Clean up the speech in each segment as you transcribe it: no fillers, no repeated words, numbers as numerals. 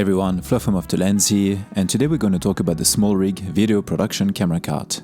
Hey everyone, Fluffum of Lens here, and today we're going to talk about the Smallrig video production camera cart.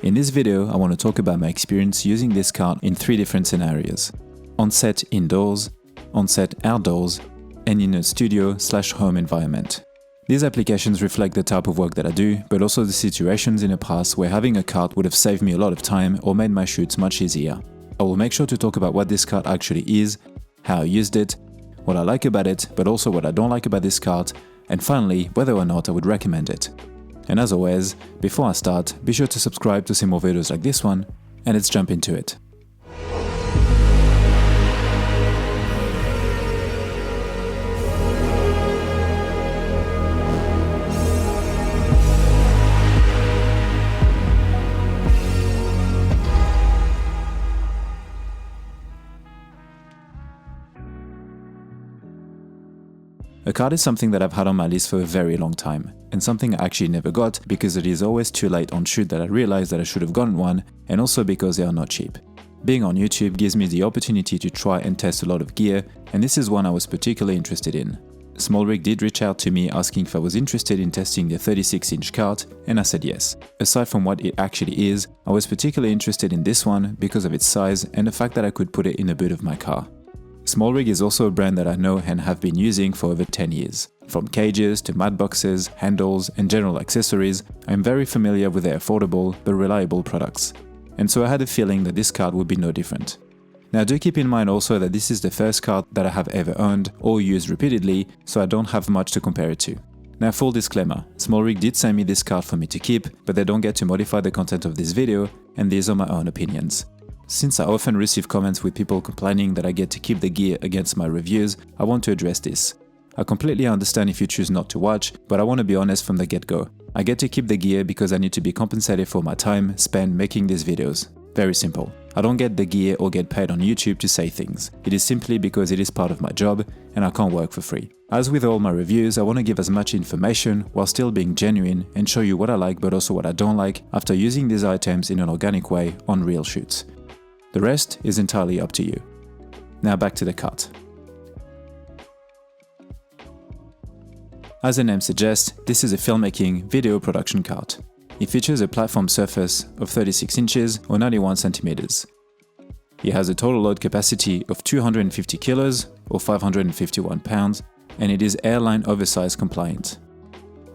In this video, I want to talk about my experience using this cart in 3 different scenarios: on-set indoors, on-set outdoors, and in a studio/home environment. These applications reflect the type of work that I do, but also the situations in the past where having a cart would have saved me a lot of time or made my shoots much easier. I will make sure to talk about what this cart actually is, how I used it, what I like about it, but also what I don't like about this cart, and finally, whether or not I would recommend it. And as always, before I start, be sure to subscribe to see more videos like this one, and let's jump into it. A cart is something that I've had on my list for a very long time, and something I actually never got because it is always too late on shoot that I realize that I should have gotten one, and also because they are not cheap. Being on YouTube gives me the opportunity to try and test a lot of gear, and this is one I was particularly interested in. Smallrig did reach out to me asking if I was interested in testing the 36-inch cart, and I said yes. Aside from what it actually is, I was particularly interested in this one because of its size and the fact that I could put it in the boot of my car. Smallrig is also a brand that I know and have been using for over 10 years. From cages to mat boxes, handles, and general accessories, I'm very familiar with their affordable but reliable products. And so I had a feeling that this cart would be no different. Now do keep in mind also that this is the first cart that I have ever owned or used repeatedly, so I don't have much to compare it to. Now full disclaimer, Smallrig did send me this cart for me to keep, but they don't get to modify the content of this video, and these are my own opinions. Since I often receive comments with people complaining that I get to keep the gear against my reviews, I want to address this. I completely understand if you choose not to watch, but I want to be honest from the get-go. I get to keep the gear because I need to be compensated for my time spent making these videos. Very simple. I don't get the gear or get paid on YouTube to say things. It is simply because it is part of my job and I can't work for free. As with all my reviews, I want to give as much information while still being genuine and show you what I like but also what I don't like after using these items in an organic way on real shoots. The rest is entirely up to you. Now back to the cart. As the name suggests, this is a filmmaking video production cart. It features a platform surface of 36 inches or 91 centimeters. It has a total load capacity of 250 kilos or 551 pounds, and it is airline oversize compliant.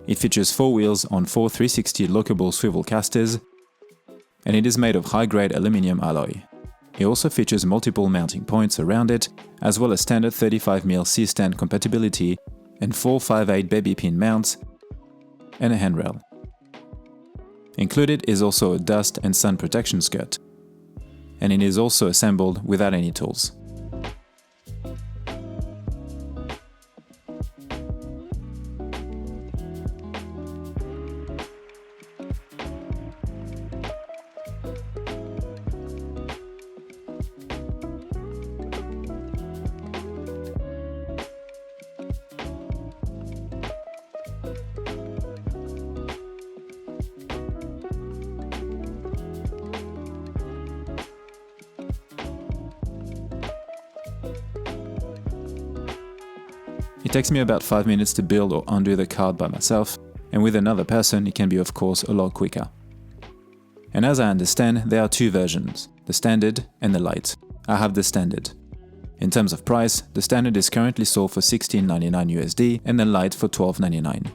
It features 4 wheels on 4 360 lockable swivel casters, and it is made of high-grade aluminum alloy. It also features multiple mounting points around it, as well as standard 35mm C-stand compatibility and 4 5/8 baby pin mounts and a handrail. Included is also a dust and sun protection skirt, and it is also assembled without any tools. It takes me about 5 minutes to build or undo the cart by myself, and with another person it can be of course a lot quicker. And as I understand, there are 2 versions, the standard and the light. I have the standard. In terms of price, the standard is currently sold for $16.99 USD and the light for $12.99.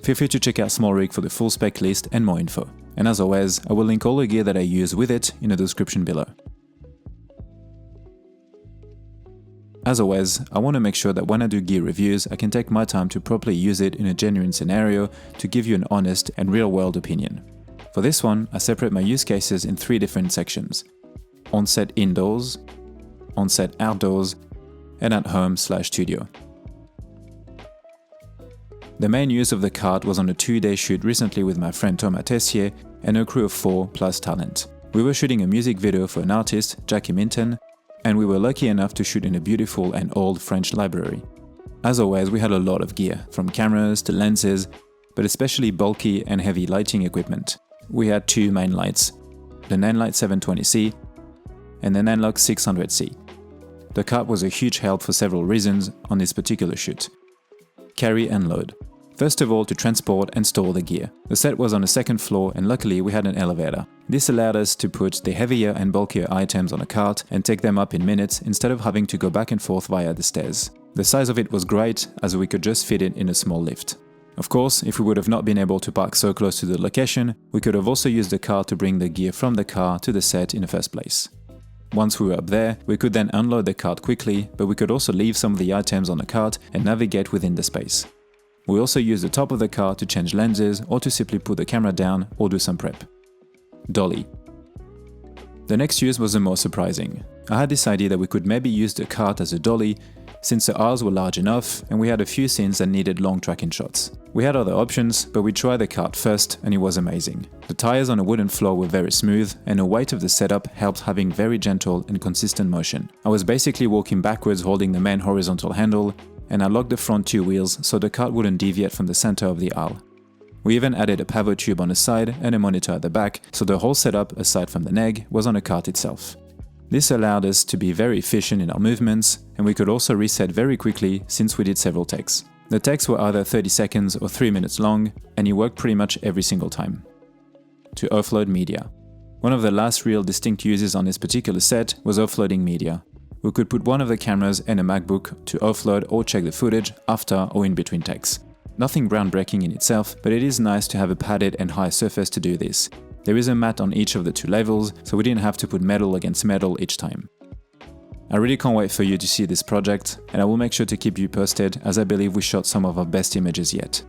Feel free to check out Smallrig for the full spec list and more info. And as always, I will link all the gear that I use with it in the description below. As always, I want to make sure that when I do gear reviews, I can take my time to properly use it in a genuine scenario to give you an honest and real-world opinion. For this one, I separate my use cases in 3 different sections: on-set indoors, on-set outdoors, and at home/studio. The main use of the cart was on a 2-day shoot recently with my friend Thomas Tessier and a crew of 4 plus talent. We were shooting a music video for an artist, Jackie Minton, and we were lucky enough to shoot in a beautiful and old French library. As always, we had a lot of gear, from cameras to lenses, but especially bulky and heavy lighting equipment. we had two main lights, the Nanlite 720C and the Nanlok 600C. The cart was a huge help for several reasons on this particular shoot. Carry and load. First of all, to transport and store the gear. The set was on the second floor and luckily we had an elevator. This allowed us to put the heavier and bulkier items on a cart and take them up in minutes instead of having to go back and forth via the stairs. The size of it was great as we could just fit it in a small lift. Of course, if we would have not been able to park so close to the location, we could have also used the car to bring the gear from the car to the set in the first place. Once we were up there, we could then unload the cart quickly, but we could also leave some of the items on the cart and navigate within the space. We also used the top of the car to change lenses or to simply put the camera down or do some prep. Dolly. The next use was the most surprising. I had this idea that we could maybe use the cart as a dolly since the aisles were large enough and we had a few scenes that needed long tracking shots. We had other options, but we tried the cart first and it was amazing. The tires on a wooden floor were very smooth and the weight of the setup helped having very gentle and consistent motion. I was basically walking backwards holding the main horizontal handle and I locked the front two wheels so the cart wouldn't deviate from the center of the aisle. We even added a pivot tube on the side and a monitor at the back, so the whole setup, aside from the neg, was on the cart itself. This allowed us to be very efficient in our movements, and we could also reset very quickly since we did several takes. The takes were either 30 seconds or 3 minutes long, and it worked pretty much every single time. To offload media. One of the last real distinct uses on this particular set was offloading media. We could put one of the cameras and a MacBook to offload or check the footage after or in between takes. Nothing groundbreaking in itself, but it is nice to have a padded and high surface to do this. There is a mat on each of the two levels, so we didn't have to put metal against metal each time. I really can't wait for you to see this project, and I will make sure to keep you posted as I believe we shot some of our best images yet.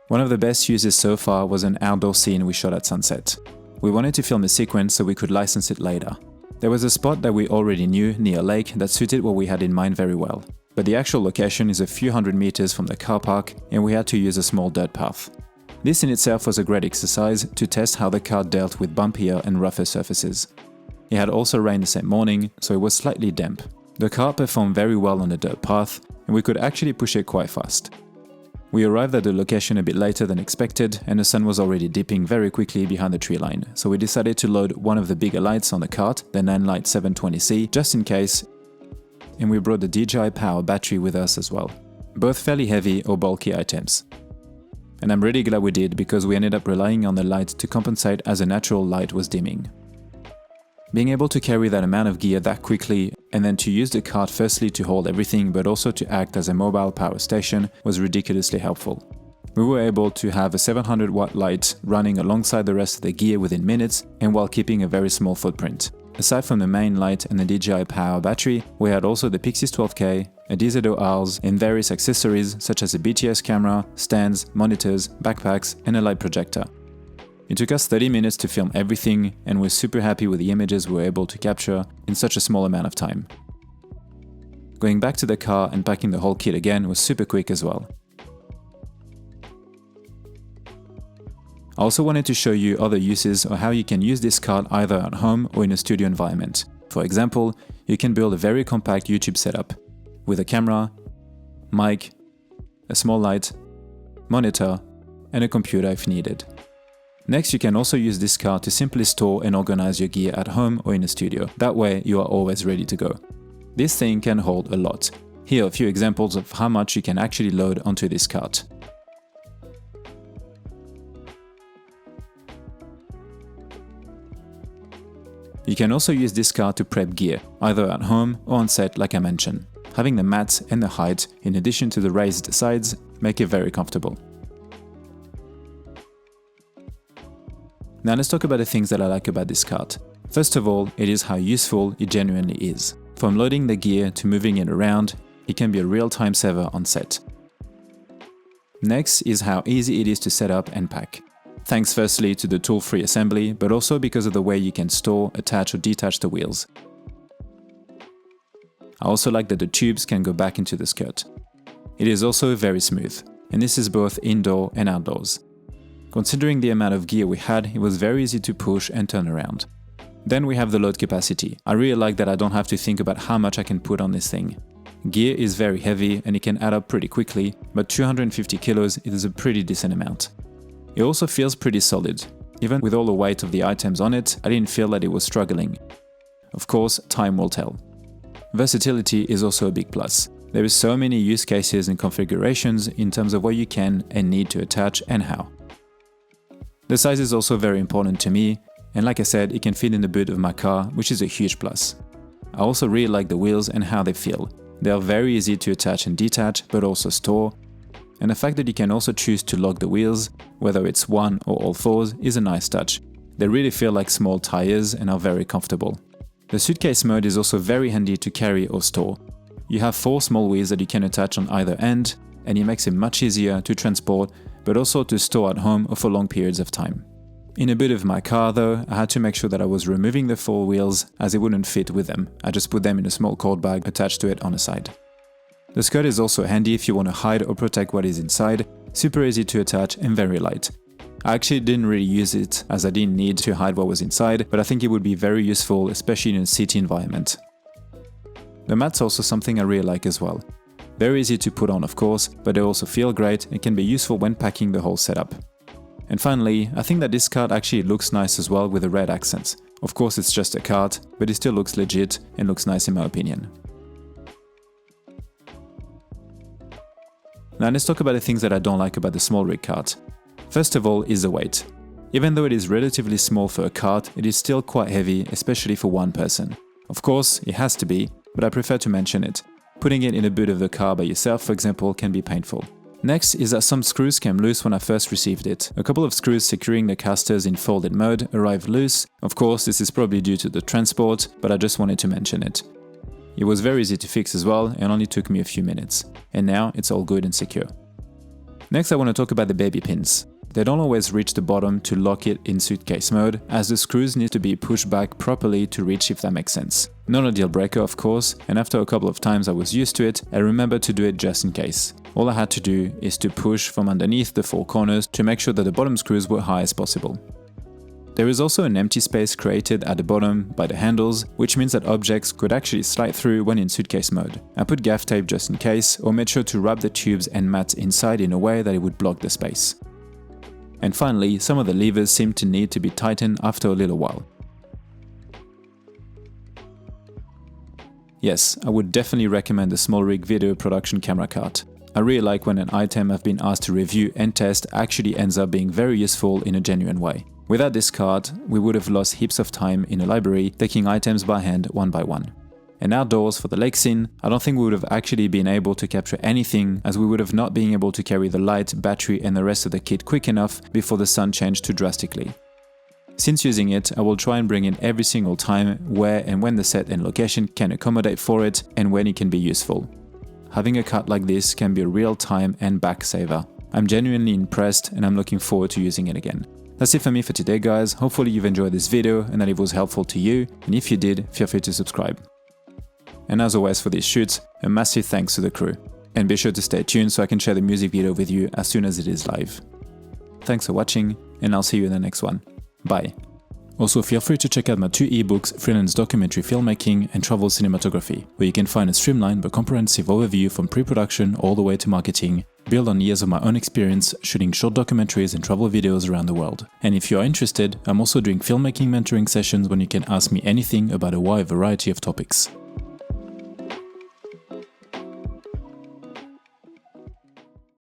One of the best uses so far was an outdoor scene we shot at sunset. We wanted to film a sequence so we could license it later. There was a spot that we already knew near a lake that suited what we had in mind very well. But the actual location is a few hundred meters from the car park and we had to use a small dirt path. This in itself was a great exercise to test how the car dealt with bumpier and rougher surfaces. It had also rained the same morning, so it was slightly damp. The car performed very well on the dirt path and we could actually push it quite fast. We arrived at the location a bit later than expected and the sun was already dipping very quickly behind the tree line, so we decided to load one of the bigger lights on the cart, the Nanlite 720C, just in case, and we brought the DJI power battery with us as well. Both fairly heavy or bulky items. And I'm really glad we did because we ended up relying on the light to compensate as the natural light was dimming. Being able to carry that amount of gear that quickly and then to use the cart firstly to hold everything but also to act as a mobile power station was ridiculously helpful. We were able to have a 700 watt light running alongside the rest of the gear within minutes and while keeping a very small footprint. Aside from the main light and the DJI power battery, we had also the Pixis 12K, a DZO aisles and various accessories such as a BTS camera, stands, monitors, backpacks and a light projector. It took us 30 minutes to film everything and we're super happy with the images we were able to capture in such a small amount of time. Going back to the car and packing the whole kit again was super quick as well. I also wanted to show you other uses of how you can use this cart either at home or in a studio environment. For example, you can build a very compact YouTube setup with a camera, mic, a small light, monitor, and a computer if needed. Next, you can also use this cart to simply store and organize your gear at home or in a studio. That way, you are always ready to go. This thing can hold a lot. Here are a few examples of how much you can actually load onto this cart. You can also use this cart to prep gear, either at home or on set like I mentioned. Having the mats and the height, in addition to the raised sides, make it very comfortable. Now let's talk about the things that I like about this cart. First of all, it is how useful it genuinely is. From loading the gear to moving it around, it can be a real time saver on set. Next is how easy it is to set up and pack. Thanks firstly to the tool-free assembly, but also because of the way you can store, attach or detach the wheels. I also like that the tubes can go back into the skirt. It is also very smooth, and this is both indoor and outdoors. Considering the amount of gear we had, it was very easy to push and turn around. Then we have the load capacity. I really like that I don't have to think about how much I can put on this thing. Gear is very heavy and it can add up pretty quickly, but 250 kilos is a pretty decent amount. It also feels pretty solid. Even with all the weight of the items on it, I didn't feel that it was struggling. Of course, time will tell. Versatility is also a big plus. There is so many use cases and configurations in terms of what you can and need to attach and how. The size is also very important to me, and like I said, it can fit in the boot of my car, which is a huge plus. I also really like the wheels and how they feel. They are very easy to attach and detach, but also store. And the fact that you can also choose to lock the wheels, whether it's one or all fours, is a nice touch. They really feel like small tires and are very comfortable. The suitcase mode is also very handy to carry or store. You have 4 small wheels that you can attach on either end, and it makes it much easier to transport, but also to store at home or for long periods of time. In a boot of my car though, I had to make sure that I was removing the 4 wheels as it wouldn't fit with them. I just put them in a small cord bag attached to it on the side. The skirt is also handy if you want to hide or protect what is inside, super easy to attach and very light. I actually didn't really use it as I didn't need to hide what was inside, but I think it would be very useful, especially in a city environment. The mat's also something I really like as well. Very easy to put on of course, but they also feel great and can be useful when packing the whole setup. And finally, I think that this cart actually looks nice as well with the red accents. Of course it's just a cart, but it still looks legit and looks nice in my opinion. Now let's talk about the things that I don't like about the Smallrig cart. First of all is the weight. Even though it is relatively small for a cart, it is still quite heavy, especially for one person. Of course, it has to be, but I prefer to mention it. Putting it in a boot of the car by yourself, for example, can be painful. Next is that some screws came loose when I first received it. A couple of screws securing the casters in folded mode arrived loose. Of course, this is probably due to the transport, but I just wanted to mention it. It was very easy to fix as well and only took me a few minutes. And now it's all good and secure. Next I want to talk about the baby pins. They don't always reach the bottom to lock it in suitcase mode, as the screws need to be pushed back properly to reach, if that makes sense. Not a deal breaker of course, and after a couple of times I was used to it, I remembered to do it just in case. All I had to do is to push from underneath the 4 corners to make sure that the bottom screws were high as possible. There is also an empty space created at the bottom by the handles, which means that objects could actually slide through when in suitcase mode. I put gaff tape just in case, or made sure to wrap the tubes and mats inside in a way that it would block the space. And finally, some of the levers seem to need to be tightened after a little while. Yes, I would definitely recommend the Smallrig video production camera cart. I really like when an item I've been asked to review and test actually ends up being very useful in a genuine way. Without this cart, we would have lost heaps of time in a library taking items by hand one by one. And outdoors for the lake scene, I don't think we would have actually been able to capture anything, as we would have not been able to carry the light, battery and the rest of the kit quick enough before the sun changed too drastically. Since using it, I will try and bring in every single time where and when the set and location can accommodate for it and when it can be useful. Having a cart like this can be a real time and back saver. I'm genuinely impressed and I'm looking forward to using it again. That's it for me for today guys, hopefully you've enjoyed this video and that it was helpful to you, and if you did, feel free to subscribe. And as always for these shoots, a massive thanks to the crew. And be sure to stay tuned so I can share the music video with you as soon as it is live. Thanks for watching, and I'll see you in the next one. Bye. Also feel free to check out my 2 ebooks, Freelance Documentary Filmmaking and Travel Cinematography, where you can find a streamlined but comprehensive overview from pre-production all the way to marketing, built on years of my own experience shooting short documentaries and travel videos around the world. And if you are interested, I'm also doing filmmaking mentoring sessions when you can ask me anything about a wide variety of topics.